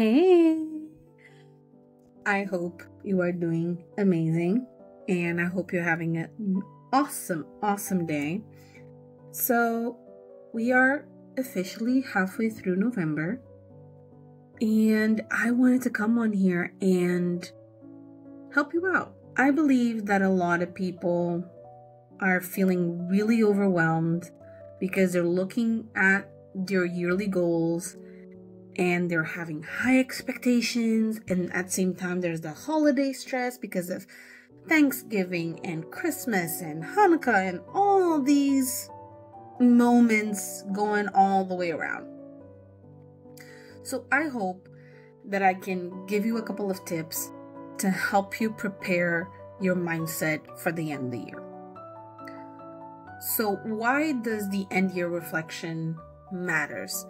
Hey, I hope you are doing amazing and I hope you're having an awesome day. So, we are officially halfway through November, and I wanted to come on here and help you out. I believe that a lot of people are feeling really overwhelmed because they're looking at their yearly goals and they're having high expectations, and at the same time there's the holiday stress because of Thanksgiving and Christmas and Hanukkah and all these moments going all the way around. So I hope that I can give you a couple of tips to help you prepare your mindset for the end of the year. So why does the end year reflection matters?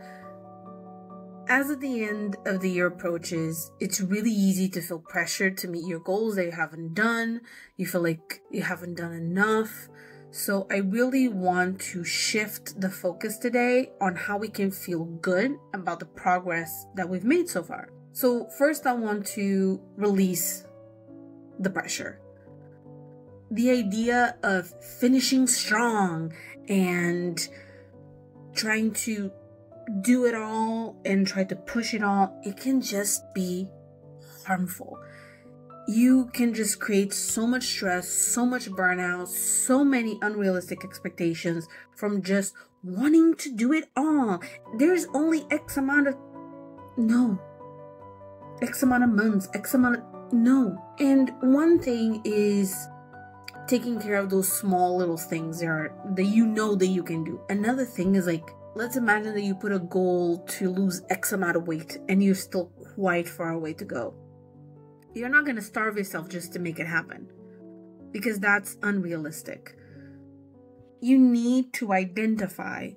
As at the end of the year approaches, it's really easy to feel pressured to meet your goals that you haven't done. You feel like you haven't done enough. So I really want to shift the focus today on how we can feel good about the progress that we've made so far. So first, I want to release the pressure. The idea of finishing strong and trying to do it all and try to push it all, it can just be harmful. You can just create so much stress, so much burnout, so many unrealistic expectations from just wanting to do it all. There's only X amount of months, And one thing is taking care of those small little things that you know that you can do. Another thing is let's imagine that you put a goal to lose X amount of weight and you're still quite far away to go. You're not going to starve yourself just to make it happen, because that's unrealistic. You need to identify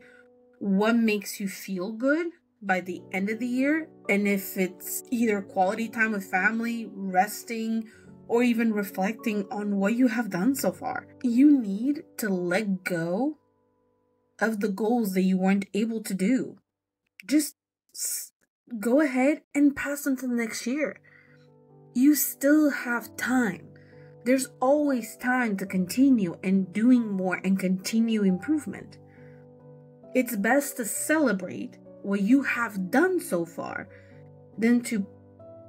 what makes you feel good by the end of the year, and if it's either quality time with family, resting, or even reflecting on what you have done so far. You need to let go of the goals that you weren't able to do. Just go ahead and pass them to the next year. You still have time. There's always time to continue and doing more and continue improvement. It's best to celebrate what you have done so far than to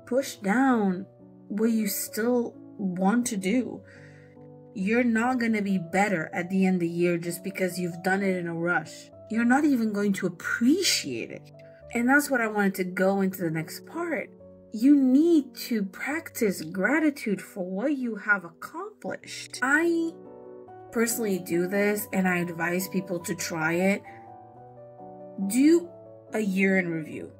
push down what you still want to do. You're not going to be better at the end of the year just because you've done it in a rush. You're not even going to appreciate it. And that's what I wanted to go into the next part. You need to practice gratitude for what you have accomplished. I personally do this, and I advise people to try it. Do a year in review.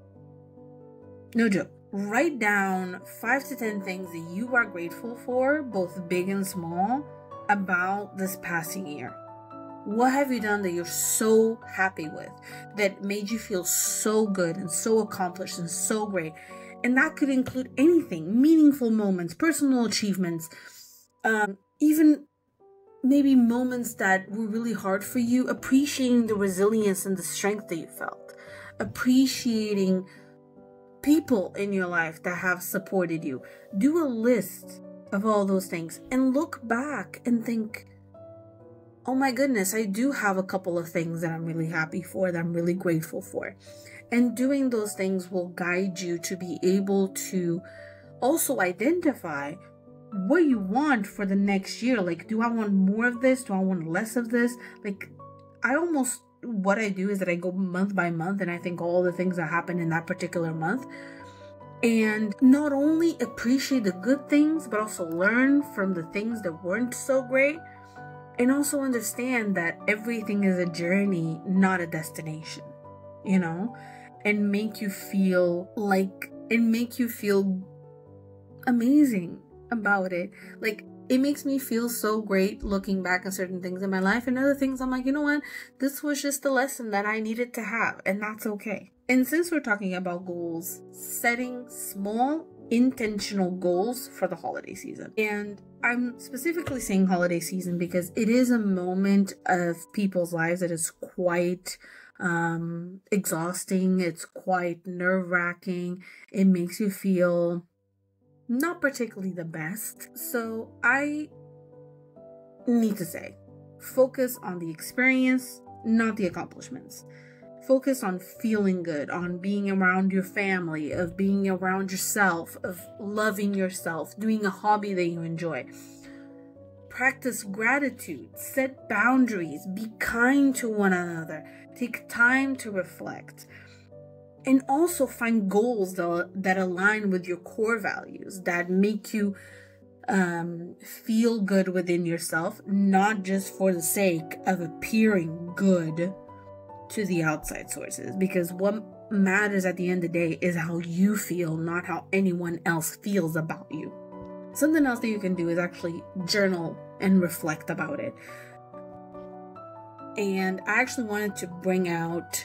No joke. Write down 5 to 10 things that you are grateful for, both big and small, about this passing year. What have you done that you're so happy with, that made you feel so good and so accomplished and so great? And that could include anything: meaningful moments, personal achievements, even maybe moments that were really hard for you, appreciating the resilience and the strength that you felt, appreciating people in your life that have supported you. Do a list of all those things and look back and think, oh my goodness, I do have a couple of things that I'm really happy for, that I'm really grateful for. And doing those things will guide you to be able to also identify what you want for the next year. Do I want more of this? Do I want less of this? What I do is that I go month by month and I think all the things that happen in that particular month. And not only appreciate the good things, but also learn from the things that weren't so great. And also understand that everything is a journey, not a destination, and make you feel amazing about it. It makes me feel so great looking back at certain things in my life, and other things I'm like, you know what? This was just a lesson that I needed to have, and that's okay. And since we're talking about goals, setting small, intentional goals for the holiday season. And I'm specifically saying holiday season because it is a moment of people's lives that is quite exhausting. It's quite nerve-wracking. It makes you feel not particularly the best. So I need to say, focus on the experience, not the accomplishments. Focus on feeling good, on being around your family, of being around yourself, of loving yourself, doing a hobby that you enjoy. Practice gratitude, set boundaries, be kind to one another, take time to reflect, and also find goals that align with your core values, that make you feel good within yourself, not just for the sake of appearing good to the outside sources, because what matters at the end of the day is how you feel, not how anyone else feels about you. Something else that you can do is actually journal and reflect about it. And I actually wanted to bring out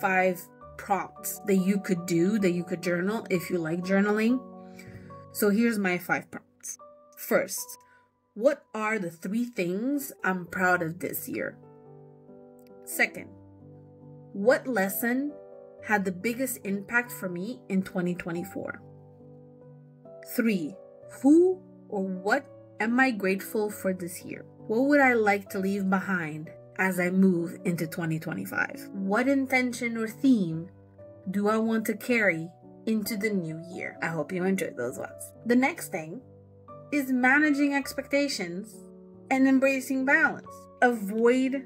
5 prompts that you could do, that you could journal if you like journaling. So here's my 5 prompts. First, what are the 3 things I'm proud of this year? Second, what lesson had the biggest impact for me in 2024? 3, who or what am I grateful for this year? What would I like to leave behind as I move into 2025? What intention or theme do I want to carry into the new year? I hope you enjoyed those ones. The next thing is managing expectations and embracing balance. Avoid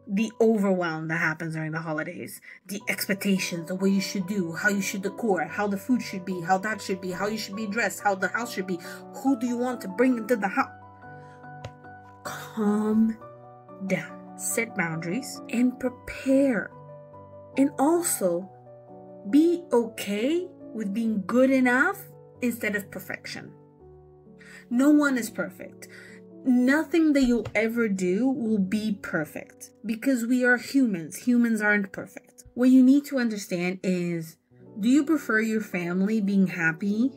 the overwhelm that happens during the holidays, the expectations, the way you should do, how you should decor, how the food should be, how that should be, how you should be dressed, how the house should be, who do you want to bring into the house. Calm down, set boundaries, and prepare. And also be okay with being good enough instead of perfection. No one is perfect. Nothing that you'll ever do will be perfect because we are humans. Humans aren't perfect. What you need to understand is, do you prefer your family being happy,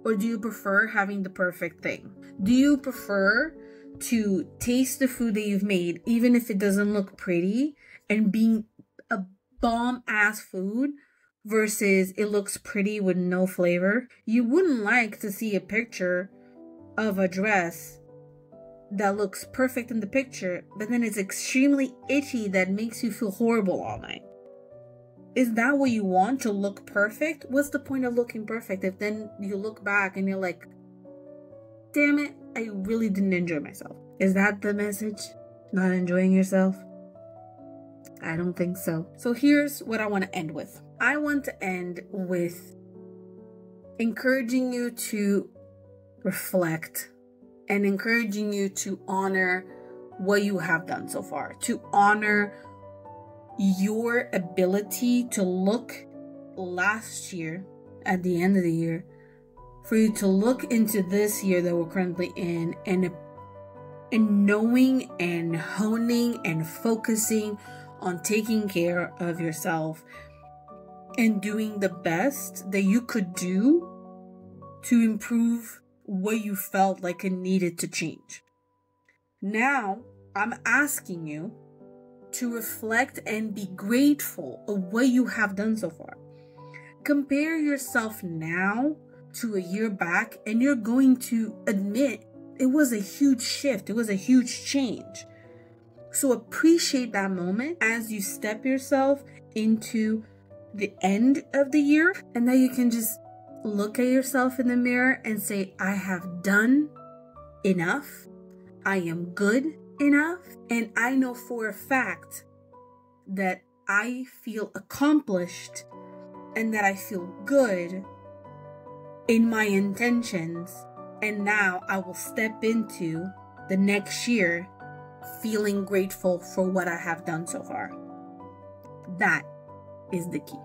or do you prefer having the perfect thing? Do you prefer to taste the food that you've made, even if it doesn't look pretty, and being a bomb ass food versus it looks pretty with no flavor? You wouldn't like to see a picture of a dress that looks perfect in the picture, but then it's extremely itchy that makes you feel horrible all night. Is that what you want, to look perfect? What's the point of looking perfect if then you look back and you're like, damn it, I really didn't enjoy myself? Is that the message? Not enjoying yourself? I don't think so. So here's what I want to end with. I want to end with encouraging you to reflect and encouraging you to honor what you have done so far, to honor your ability to look last year at the end of the year, for you to look into this year that we're currently in, and knowing and honing and focusing on taking care of yourself and doing the best that you could do to improve what you felt like it needed to change. Now, I'm asking you to reflect and be grateful of what you have done so far. Compare yourself now to a year back, and you're going to admit it was a huge shift. It was a huge change. So appreciate that moment as you step yourself into the end of the year, and that you can just look at yourself in the mirror and say, I have done enough. I am good enough. And I know for a fact that I feel accomplished and that I feel good in my intentions. And now I will step into the next year feeling grateful for what I have done so far. That is the key.